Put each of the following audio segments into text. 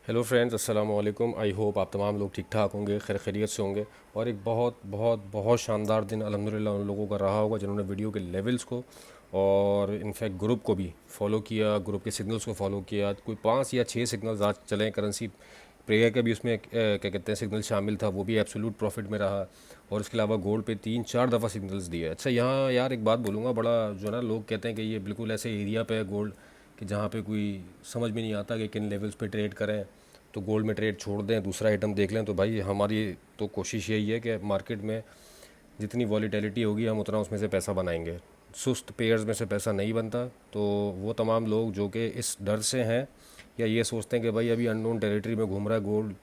Hello friends, अस्सलाम वालेकुम। I hope आप तमाम लोग ठीक ठाक होंगे, खैर खैरियत से होंगे। और एक बहुत बहुत बहुत शानदार दिन अल्हम्दुलिल्लाह उन लोगों का रहा होगा जिन्होंने वीडियो के लेवल्स को और इनफैक्ट ग्रुप को भी फॉलो किया, ग्रुप के सिग्नल्स को फॉलो किया। कोई 5 या 6 सिग्नल्स आज चले, करेंसी प्रेयर का भी उसमें क्या कहते हैं सिग्नल शामिल था, वो भी एब्सोल्यूट प्रॉफिट में रहा। और इसके अलावा गोल्ड पे 3-4 दफ़ा सिग्नल्स दिए। अच्छा, यहाँ यार एक बात बोलूँगा, बड़ा जो है ना, लोग कहते हैं कि ये बिल्कुल ऐसे एरिया पे है गोल्ड कि जहाँ पे कोई समझ में नहीं आता कि किन लेवल्स पे ट्रेड करें, तो गोल्ड में ट्रेड छोड़ दें, दूसरा आइटम देख लें। तो भाई हमारी तो कोशिश यही है कि मार्केट में जितनी वॉलीटिलिटी होगी हम उतना उसमें से पैसा बनाएंगे। सुस्त पेयर्स में से पैसा नहीं बनता। तो वो तमाम लोग जो कि इस डर से हैं या ये सोचते हैं कि भाई अभी अननोन टेरिटरी में घूम रहा है गोल्ड,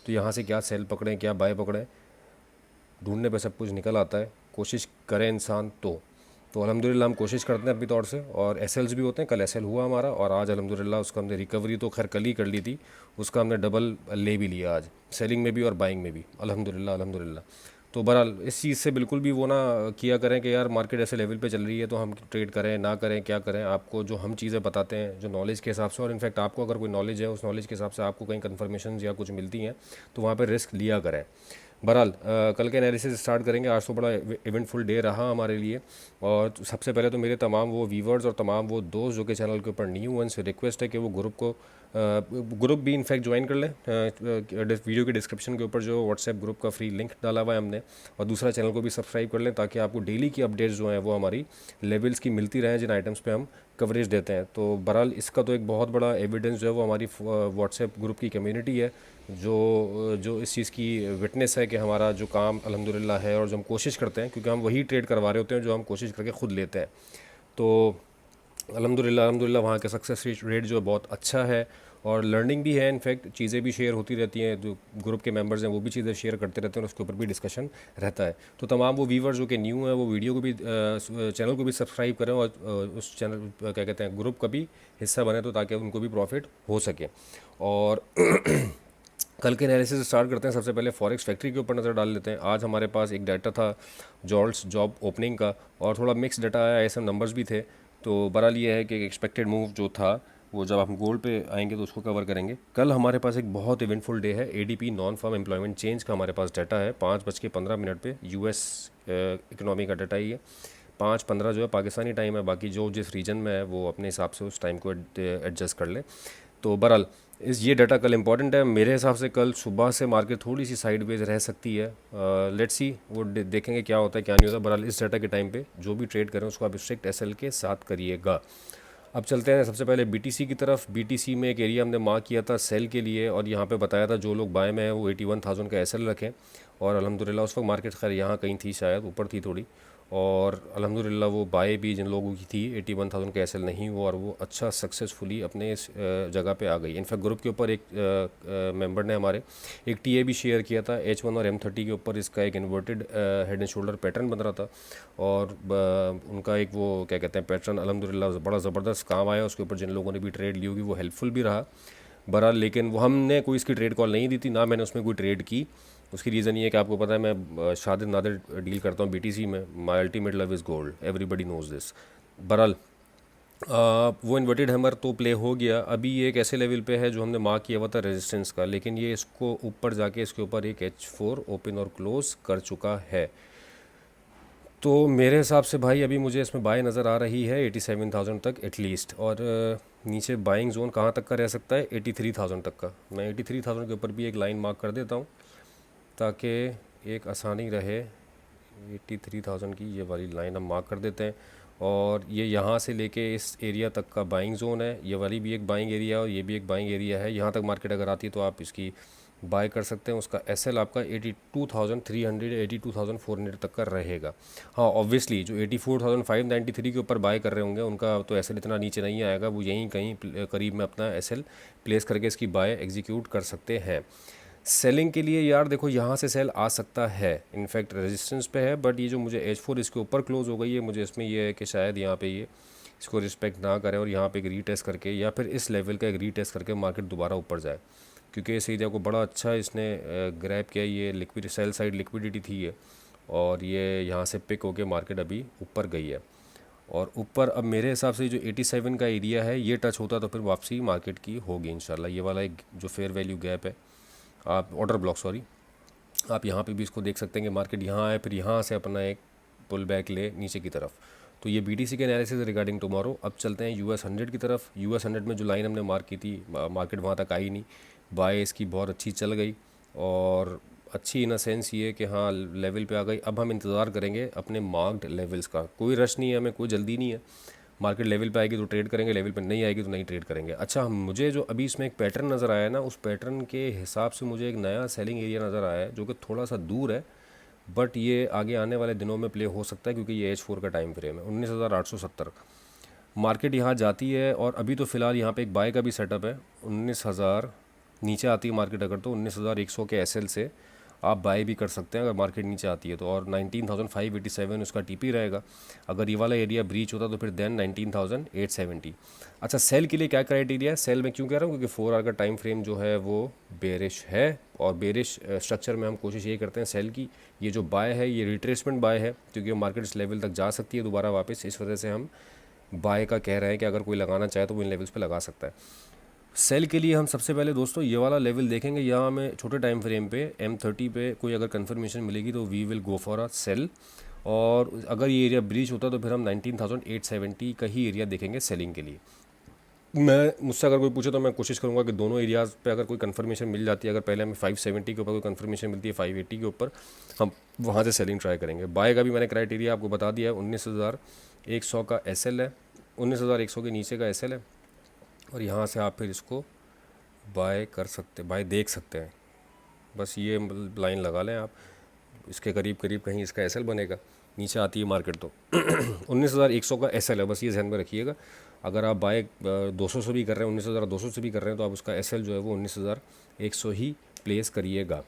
तो यहाँ से क्या सेल पकड़ें क्या बाय पकड़ें, ढूंढने पे सब कुछ निकल आता है, कोशिश करे इंसान तो अल्हम्दुलिल्लाह हम कोशिश करते हैं अपनी तौर से। और एसएल्स भी होते हैं, कल एसएल हुआ हमारा और आज अल्हम्दुलिल्लाह उसका हमने रिकवरी तो खैर कल ही कर ली थी, उसका हमने डबल ले भी लिया आज, सेलिंग में भी और बाइंग में भी अल्हम्दुलिल्लाह अल्हम्दुलिल्लाह। तो बहरहाल इस चीज़ से बिल्कुल भी वो ना किया करें कि यार मार्केट ऐसे लेवल पे चल रही है तो हम ट्रेड करें ना करें, क्या करें। आपको जो हम चीज़ें बताते हैं जो नॉलेज के हिसाब से, और इनफैक्ट आपको अगर कोई नॉलेज है उस नॉलेज के हिसाब से आपको कहीं कन्फर्मेशन या कुछ मिलती हैं तो वहाँ पर रिस्क लिया करें। बहरहाल कल के एनालिसिस स्टार्ट करेंगे। आज तो बड़ा इवेंटफुल डे रहा हमारे लिए। और सबसे पहले तो मेरे तमाम वो व्यूवर्स और तमाम वो दोस्त जो कि चैनल के ऊपर न्यू हैं, से रिक्वेस्ट है कि वो ग्रुप भी इनफैक्ट ज्वाइन कर लें। वीडियो के डिस्क्रिप्शन के ऊपर जो व्हाट्सएप ग्रुप का फ्री लिंक डाला हुआ है हमने, और दूसरा चैनल को भी सब्सक्राइब कर लें ताकि आपको डेली की अपडेट्स जो हैं वो हमारी लेवल्स की मिलती रहें जिन आइटम्स पे हम कवरेज देते हैं। तो बहरहाल इसका तो एक बहुत बड़ा एविडेंस जो है वो हमारी व्हाट्सएप ग्रुप की कम्युनिटी है जो जो इस चीज़ की विटनेस है कि हमारा जो काम अल्हम्दुलिल्लाह है और जो हम कोशिश करते हैं, क्योंकि हम वही ट्रेड करवा रहे होते हैं जो हम कोशिश करके ख़ुद लेते हैं। तो अल्हम्दुलिल्लाह अल्हम्दुलिल्लाह वहाँ का सक्सेस रेट जो है बहुत अच्छा है और लर्निंग भी है। इनफैक्ट चीज़ें भी शेयर होती रहती हैं, जो ग्रुप के मेंबर्स हैं वो भी चीज़ें शेयर करते रहते हैं और उसके ऊपर भी डिस्कशन रहता है। तो तमाम वो व्यूवर जो कि न्यू हैं वो वीडियो को भी चैनल को भी सब्सक्राइब करें और उस चैनल क्या कहते हैं ग्रुप का भी हिस्सा बने, तो ताकि उनको भी प्रॉफिट हो सके। और कल के एनालिसिस स्टार्ट करते हैं। सबसे पहले फॉरेक्स फैक्ट्री के ऊपर नज़र डाल लेते हैं। आज हमारे पास एक डाटा था जॉल्ट्स जॉब ओपनिंग का और थोड़ा मिक्स डाटा आया, ऐसे नंबर्स भी थे। तो बहरहाल ये है कि एक्सपेक्टेड मूव जो था वो जब हम गोल्ड पे आएंगे तो उसको कवर करेंगे। कल हमारे पास एक बहुत इवेंटफुल डे है। ADP non farm employment change का हमारे पास डाटा है 5:15 पे। यूएस इकनॉमी का डाटा ही है। 5:15 जो है पाकिस्तानी टाइम है, बाकी जो जिस रीजन में है वो अपने हिसाब से उस टाइम को एडजस्ट कर ले। तो बहरहाल ये डाटा कल इंपॉर्टेंट है मेरे हिसाब से। कल सुबह से मार्केट थोड़ी सी साइडवेज रह सकती है। लेट्स सी, वो देखेंगे क्या होता है क्या नहीं होता। बहरहाल इस डाटा के टाइम पे जो भी ट्रेड करें उसको आप स्ट्रिक्ट एसएल के साथ करिएगा। अब चलते हैं सबसे पहले बीटीसी की तरफ। बीटीसी में एक एरिया हमने मार्क किया था सेल के लिए और यहाँ पे बताया था जो लोग बाय में हैं वो 81,000 का एसएल रखें। और अल्हम्दुलिल्लाह उस वक्त मार्केट खैर यहाँ कहीं थी, शायद ऊपर थी थोड़ी, और अल्हम्दुलिल्लाह वो बाय भी जिन लोगों की थी 81,000 का एसएल नहीं हुआ और वो अच्छा सक्सेसफुली अपने इस जगह पे आ गई। इनफैक्ट ग्रुप के ऊपर एक मेंबर ने हमारे एक टीए भी शेयर किया था H1 और M30 के ऊपर। इसका एक inverted head and shoulder pattern बन रहा था और उनका एक वो क्या कहते हैं पैटर्न अल्हम्दुलिल्लाह बड़ा ज़बरदस्त काम आया। उसके ऊपर जिन लोगों ने भी ट्रेड ली होगी वो हेल्पफुल भी रहा बहरहाल। लेकिन वो हमने कोई इसकी ट्रेड कॉल नहीं दी थी, ना मैंने उसमें कोई ट्रेड की। उसकी रीज़न ये है कि आपको पता है मैं शादिद नादिर डील करता हूँ बीटीसी में। My ultimate love is gold, everybody knows this. बहरहाल वो इन्वर्टेड हैमर तो प्ले हो गया। अभी ये एक ऐसे लेवल पे है जो हमने मार्क किया हुआ था रेजिस्टेंस का, लेकिन ये इसको ऊपर जाके इसके ऊपर एक H4 ओपन और क्लोज कर चुका है। तो मेरे हिसाब से भाई अभी मुझे इसमें बाय नज़र आ रही है 87,000 तक एटलीस्ट। और नीचे बाइंग जोन कहाँ तक का रह सकता है 83,000 तक का। मैं 83,000 के ऊपर भी एक लाइन मार्क कर देता हूँ ताकि एक आसानी रहे। 83,000 की ये वाली लाइन हम मार्क कर देते हैं और ये यहाँ से लेके इस एरिया तक का बाइंग जोन है। ये वाली भी एक बाइंग एरिया और ये भी एक बाइंग एरिया है। यहाँ तक मार्केट अगर आती है तो आप इसकी बाय कर सकते हैं। उसका एसएल आपका 82,300 82,400 तक का रहेगा। हाँ ऑब्वियसली जो 84,593 के ऊपर बाय कर रहे होंगे उनका तो एसएल इतना नीचे नहीं आएगा, वो यहीं कहीं करीब में अपना एसएल प्लेस करके इसकी बाय एग्जीक्यूट कर सकते हैं। सेलिंग के लिए यार देखो यहाँ से सेल आ सकता है, इनफैक्ट रेजिस्टेंस पे है, बट ये जो मुझे H4 इसके ऊपर क्लोज हो गई है, मुझे इसमें ये है कि शायद यहाँ पे ये इसको रिस्पेक्ट ना करे और यहाँ पे एक रीटेस्ट करके या फिर इस लेवल का एक रीटेस्ट करके मार्केट दोबारा ऊपर जाए, क्योंकि इस एरिया को बड़ा अच्छा इसने ग्रैब किया। ये लिक्विड सेल साइड लिक्विडिटी थी ये, और ये यहाँ से पिक होके मार्केट अभी ऊपर गई है। और ऊपर अब मेरे हिसाब से जो 87 का एरिया है ये टच होता तो फिर वापसी मार्केट की होगी इंशाल्लाह। ये वाला एक जो फेयर वैल्यू गैप है, आप ऑर्डर ब्लॉक सॉरी, आप यहाँ पे भी इसको देख सकते हैं कि मार्केट यहाँ आए फिर यहाँ से अपना एक पुल बैक ले नीचे की तरफ। तो ये BTC के एनालिसिस रिगार्डिंग टुमारो। अब चलते हैं US 100 की तरफ। US 100 में जो लाइन हमने मार्क की थी, मार्केट वहाँ तक आई नहीं, बाय इसकी बहुत अच्छी चल गई और अच्छी इन अ सेंस ये कि हाँ लेवल पे आ गई। अब हम इंतज़ार करेंगे अपने मार्क्ड लेवल्स का, कोई रश नहीं है, हमें कोई जल्दी नहीं है। मार्केट लेवल पे आएगी तो ट्रेड करेंगे, लेवल पे नहीं आएगी तो नहीं ट्रेड करेंगे। अच्छा, मुझे जो अभी इसमें एक पैटर्न नज़र आया ना, उस पैटर्न के हिसाब से मुझे एक नया सेलिंग एरिया नज़र आया है जो कि थोड़ा सा दूर है, बट ये आगे आने वाले दिनों में प्ले हो सकता है क्योंकि ये H4 का टाइम फ्रेम है। 19,870 मार्केट यहाँ जाती है और अभी तो फ़िलहाल यहाँ पे एक बाय का भी सेटअप है। 19,000 नीचे आती है मार्केट अगर, तो 19,100 के SL से आप बाय भी कर सकते हैं अगर मार्केट नीचे आती है तो। और 19,587 उसका TP रहेगा। अगर ये वाला एरिया ब्रीच होता तो फिर देन 19,870। अच्छा, सेल के लिए क्या क्राइटेरिया है? सेल मैं क्यों कह रहा हूँ क्योंकि 4 आवर का टाइम फ्रेम जो है वो बेरिश है, और बेरिश स्ट्रक्चर में हम कोशिश ये करते हैं सेल की। ये जो बाय है ये रिट्रेसमेंट बाय है क्योंकि मार्केट इस लेवल तक जा सकती है दोबारा वापस, इस वजह से हम बाय का कह रहे हैं कि अगर कोई लगाना चाहे तो वो इन लेवल्स पे लगा सकता है। सेल के लिए हम सबसे पहले दोस्तों ये वाला लेवल देखेंगे। यहाँ हमें छोटे टाइम फ्रेम पे M30 पे कोई अगर कंफर्मेशन मिलेगी तो we will go for a sell, और अगर ये एरिया ब्रीच होता तो फिर हम 19,870 का ही एरिया देखेंगे सेलिंग के लिए। मुझसे अगर कोई पूछे तो मैं कोशिश करूंगा कि दोनों एरियाज़ पे अगर कोई कंफर्मेशन मिल जाती है, अगर पहले हमें 570 के ऊपर कोई कंफर्मेशन मिलती है 580 के ऊपर, हम वहाँ से सेलिंग ट्राई करेंगे। बाय का भी मैंने क्राइटेरिया आपको बता दिया है। 19,100 का SL है, 19,100 के नीचे का SL है, और यहाँ से आप फिर इसको बाय कर सकते, बाय देख सकते हैं। बस ये लाइन लगा लें आप, इसके करीब करीब कहीं इसका SL बनेगा, नीचे आती है मार्केट तो 19,100 का SL है, बस ये ध्यान में रखिएगा। अगर आप बाय 200 से भी कर रहे हैं, 19,200 से भी कर रहे हैं, तो आप उसका SL जो है वो 19,100 ही प्लेस करिएगा।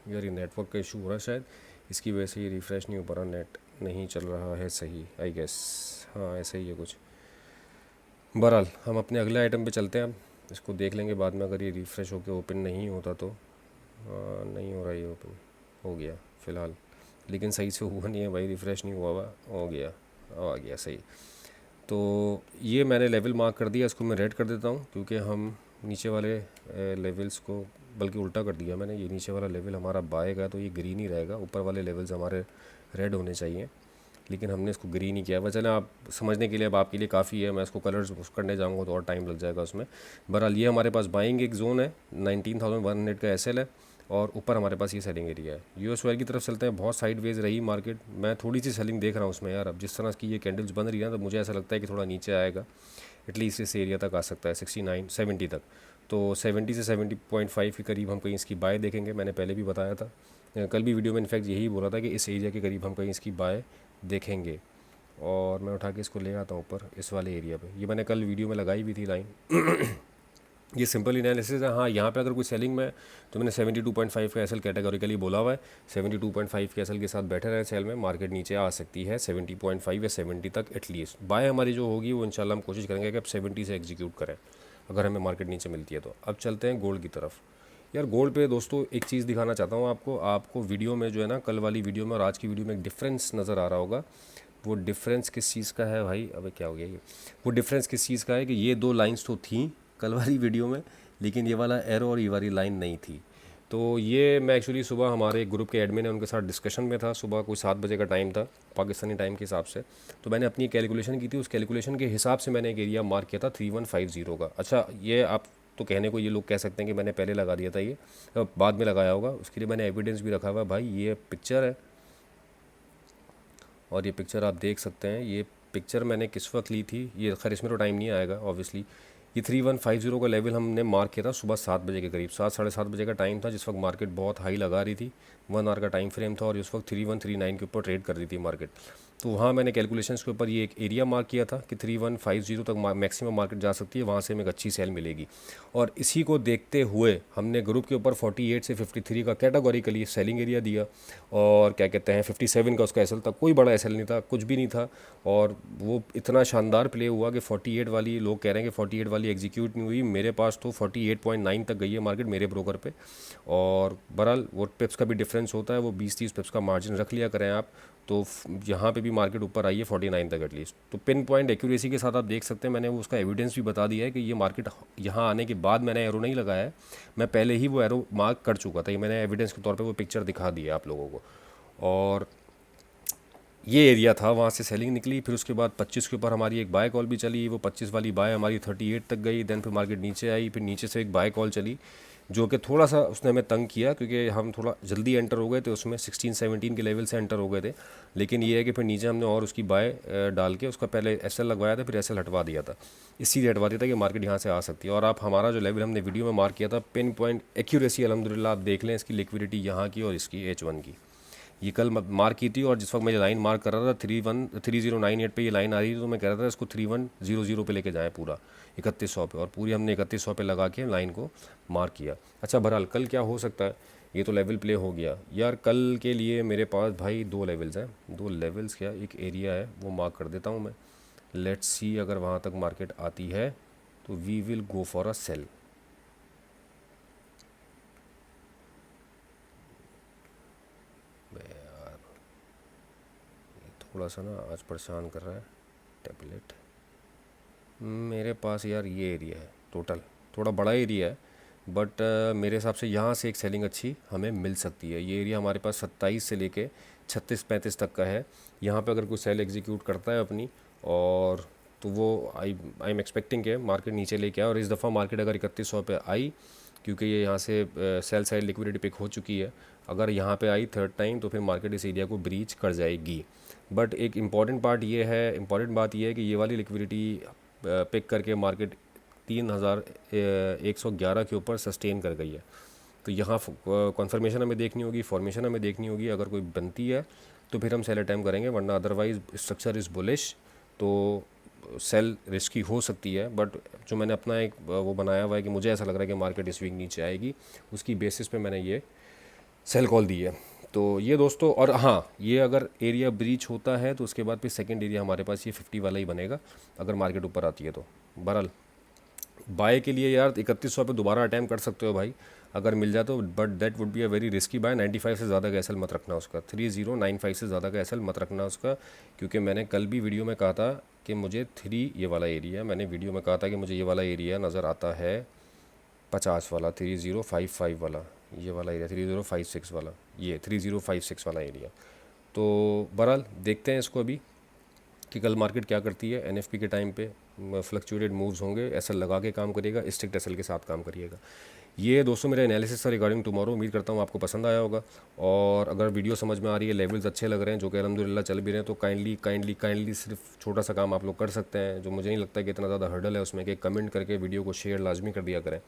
यार ये नेटवर्क का इशू हो रहा है शायद, इसकी वजह से ये रिफ़्रेश नहीं हो पा रहा, नेट नहीं चल रहा है सही आई गेस, हाँ ऐसे ही है कुछ। बहरहाल हम अपने अगले आइटम पे चलते हैं। अब इसको देख लेंगे बाद में, अगर ये रिफ़्रेश होकर ओपन नहीं होता तो। नहीं हो रहा ये ओपन, हो गया फ़िलहाल, लेकिन सही से हुआ नहीं है भाई, रिफ़्रेश नहीं हुआ हुआ, हो गया, आ गया सही। तो ये मैंने लेवल मार्क कर दिया, इसको मैं रेड कर देता हूँ क्योंकि हम नीचे वाले लेवल्स को, बल्कि उल्टा कर दिया मैंने, ये नीचे वाला लेवल हमारा बाय का तो ये ग्रीन ही रहेगा, ऊपर वाले लेवल्स हमारे रेड होने चाहिए, लेकिन हमने इसको ग्रीन ही किया। वह चलें, आप समझने के लिए अब आपके लिए काफ़ी है, मैं इसको कलर्स करने जाऊँगा तो और टाइम लग जाएगा उसमें। बहरहाल ये हमारे पास बाइंग एक जोन है, 19,100 का SL है, और ऊपर हमारे पास ये सेलिंग एरिया है। US ऑयल की तरफ चलते हैं। बहुत साइडवेज रही मार्केट, मैं थोड़ी सी सेलिंग देख रहा हूँ उसमें यार। अब जिस तरह की ये कैंडल्स बन रही है तो मुझे ऐसा लगता है कि थोड़ा नीचे आएगा, एटलीस्ट इस एरिया तक आ सकता है 69 70 तक। तो 70 से 70.5 के करीब हम कहीं इसकी बाय देखेंगे। मैंने पहले भी बताया था, कल भी वीडियो में इनफैक्ट यही बोला था कि इस एरिया के करीब हम कहीं इसकी बाय देखेंगे। और मैं उठा के इसको ले आता हूँ ऊपर इस वाले एरिया पे, ये मैंने कल वीडियो में लगाई भी थी लाइन ये सिंपल एनालिसिस है। हाँ, यहाँ पे अगर कोई सेलिंग में, तो मैंने 72.5 का SL कैटेगोरिकली बोला हुआ है, 72.5 के SL के साथ बैठे रहे सेल में, मार्केट नीचे आ सकती है 70.5 या 70 तक एटलीस्ट। बाय हमारी जो होगी वो इंशाल्लाह हम कोशिश करेंगे कि अब 70 से एग्जीक्यूट करें अगर हमें मार्केट नीचे मिलती है तो। अब चलते हैं गोल्ड की तरफ। यार गोल्ड पे दोस्तों एक चीज़ दिखाना चाहता हूँ आपको वीडियो में जो है ना, कल वाली वीडियो में और आज की वीडियो में एक डिफरेंस नज़र आ रहा होगा। वो डिफरेंस किस चीज़ का है भाई, अबे क्या हो गया ये, वो डिफरेंस किस चीज़ का है कि ये दो लाइंस तो थी कल वाली वीडियो में, लेकिन ये वाला एरो और ये वाली लाइन नहीं थी। तो ये मैं एक्चुअली सुबह हमारे ग्रुप के एडमिन है उनके साथ डिस्कशन में था, सुबह कोई 7 बजे का टाइम था पाकिस्तानी टाइम के हिसाब से। तो मैंने अपनी कैलकुलेशन की थी, उस कैलकुलेशन के हिसाब से मैंने एक एरिया मार्क किया था 3150 का। अच्छा, ये आप तो कहने को ये लोग कह सकते हैं कि मैंने पहले लगा दिया था, ये बाद में लगाया होगा, उसके लिए मैंने एविडेंस भी रखा हुआ है भाई। ये पिक्चर है और ये पिक्चर आप देख सकते हैं। ये पिक्चर मैंने किस वक्त ली थी, ये खैर इसमें तो टाइम नहीं आएगा ऑब्वियसली। ये 3150 का लेवल हमने मार्क किया था सुबह 7 बजे के करीब, 7 साढ़े 7 बजे का टाइम था, जिस वक्त मार्केट बहुत हाई लगा रही थी। 1 आवर का टाइम फ्रेम था और उस वक्त 3139 के ऊपर ट्रेड कर रही थी मार्केट। तो वहाँ मैंने कैलकुलेशंस के ऊपर ये एक एरिया मार्क किया था कि 3150 तक मैक्सिमम मार्केट जा सकती है, वहाँ से हमें एक अच्छी सेल मिलेगी। और इसी को देखते हुए हमने ग्रुप के ऊपर 48 से 53 का कैटेगोरिकली सेलिंग एरिया दिया, और क्या कहते हैं 57 का उसका SL था। कोई बड़ा SL नहीं था, कुछ भी नहीं था, और वो इतना शानदार प्ले हुआ कि 48 वाली, लोग कह रहे हैं कि 48 वाली एग्जीक्यूट नहीं हुई, मेरे पास तो 48.9 तक गई है मार्केट मेरे ब्रोकर पे। और बहरहाल वो पिप्स का भी डिफरेंस होता है, वो 20-30 पिप्स का मार्जिन रख लिया करें आप, तो यहाँ पे भी मार्केट ऊपर आई है 49 तक एटलीस्ट। तो पिन पॉइंट एक्यूरेसी के साथ आप देख सकते हैं, मैंने वो उसका एविडेंस भी बता दिया है कि ये मार्केट यहाँ आने के बाद मैंने एरो नहीं लगाया है, मैं पहले ही वो एरो मार्क कर चुका था। ये मैंने एविडेंस के तौर पे वो पिक्चर दिखा दी है आप लोगों को। और ये एरिया था, वहाँ से सेलिंग निकली। फिर उसके बाद 25 के ऊपर हमारी एक बाय कॉल भी चली, वो 25 वाली बाय हमारी 38 तक गई। देन फिर मार्केट नीचे आई, फिर नीचे से एक बाय कॉल चली जो कि थोड़ा सा उसने हमें तंग किया क्योंकि हम थोड़ा जल्दी एंटर हो गए थे उसमें, 16-17 के लेवल से एंटर हो गए थे। लेकिन ये है कि फिर नीचे हमने और उसकी बाय डाल के उसका पहले एसएल लगवाया था, फिर एसएल हटवा दिया था, इसीलिए हटवा दिया था कि मार्केट यहाँ से आ सकती है। और आप हमारा जो लेवल हमने वीडियो में मार्क किया था, पिन पॉइंट एक्यूरेसी अल्हम्दुलिल्लाह आप देख लें इसकी लिक्विडिटी यहाँ की और इसकी H1 की। ये कल मार्क की थी और जिस वक्त मैं लाइन मार्क कर रहा था 3098 पे ये लाइन आ रही थी, तो मैं कह रहा था इसको 3100 पे लेके जाएं पूरा 3100 पे, और पूरी हमने 3100 पे लगा के लाइन को मार्क किया। अच्छा बहरहाल कल क्या हो सकता है, ये तो लेवल प्ले हो गया यार। कल के लिए मेरे पास भाई 2 लेवल्स हैं, 2 लेवल्स क्या एक एरिया है, वो मार्क कर देता हूँ मैं। लेट्स सी अगर वहाँ तक मार्केट आती है तो we will go for a sell. थोड़ा सा ना आज परेशान कर रहा है टैबलेट। मेरे पास यार ये एरिया है टोटल, थोड़ा बड़ा एरिया है बट मेरे हिसाब से यहाँ से एक सेलिंग अच्छी हमें मिल सकती है। ये एरिया हमारे पास 27 से लेके 36-35 तक का है। यहाँ पे अगर कोई सेल एग्जीक्यूट करता है अपनी और तो वो आई एम एक्सपेक्टिंग के मार्केट नीचे लेके आए। और इस दफ़ा मार्केट अगर 3100 पे आई, क्योंकि ये यहाँ से सेल साइड लिक्विडिटी पिक हो चुकी है, अगर यहाँ पे आई थर्ड टाइम तो फिर मार्केट इस एरिया को ब्रीच कर जाएगी। बट एक इम्पॉर्टेंट बात ये है कि ये वाली लिक्विडिटी पिक करके मार्केट 3111 के ऊपर सस्टेन कर गई है। तो यहाँ कॉन्फर्मेशन हमें देखनी होगी, फॉर्मेशन हमें देखनी होगी। अगर कोई बनती है तो फिर हम सेल अटैम्प्ट करेंगे, वरना अदरवाइज स्ट्रक्चर इज़ बुलिश तो सेल रिस्की हो सकती है। बट जो मैंने अपना एक वो बनाया हुआ है कि मुझे ऐसा लग रहा है कि मार्केट इस वीक नीचे आएगी, उसकी बेसिस पे मैंने ये सेल कॉल दी है। तो ये दोस्तों, और हाँ ये अगर एरिया ब्रीच होता है तो उसके बाद फिर सेकंड एरिया हमारे पास ये 50 वाला ही बनेगा अगर मार्केट ऊपर आती है तो। बहरहाल बाय के लिए यार 3100 पे दोबारा अटैम्प्ट कर सकते हो भाई अगर मिल जाए तो, but that would be a very risky buy. 95 से ज़्यादा का एसएल मत रखना उसका, 3095 से ज़्यादा का एसएल मत रखना उसका, क्योंकि मैंने कल भी वीडियो में कहा था कि मुझे ये वाला एरिया, मैंने वीडियो में कहा था कि मुझे ये वाला एरिया नज़र आता है 50 वाला, 3055 वाला, ये वाला एरिया 3056 वाला, ये 3056 वाला एरिया। तो बहरहाल देखते हैं इसको अभी कि कल मार्केट क्या करती है। एनएफपी के टाइम पे फ्लक्चुएटेड मूव्स होंगे, एसएल लगा के काम करिएगा, स्ट्रिक्ट एसएल के साथ काम करिएगा। ये दोस्तों मेरा एनालिसिस था रिगार्डिंग टुमारो। उम्मीद करता हूँ आपको पसंद आया होगा, और अगर वीडियो समझ में आ रही है, लेवल्स अच्छे लग रहे हैं जो कि अल्हम्दुलिल्लाह चल भी रहे हैं, तो काइंडली सिर्फ छोटा सा काम आप लोग कर सकते हैं जो मुझे नहीं लगता कि इतना ज़्यादा हर्डल है उसमें, कि कमेंट करके वीडियो को शेयर लाजमी कर दिया करें,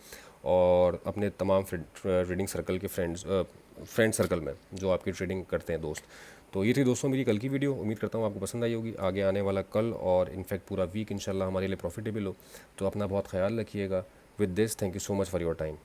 और अपने तमाम ट्रेडिंग सर्कल के फ्रेंड सर्कल में जो आपकी ट्रेडिंग करते हैं दोस्त। तो ये थी दोस्तों मेरी कल की वीडियो, उम्मीद करता हूँ आपको पसंद आई होगी। आगे आने वाला कल और इनफैक्ट पूरा वीक इंशाल्लाह हमारे लिए प्रॉफिटेबल हो, तो अपना बहुत ख्याल रखिएगा। With this thank you so much for your time.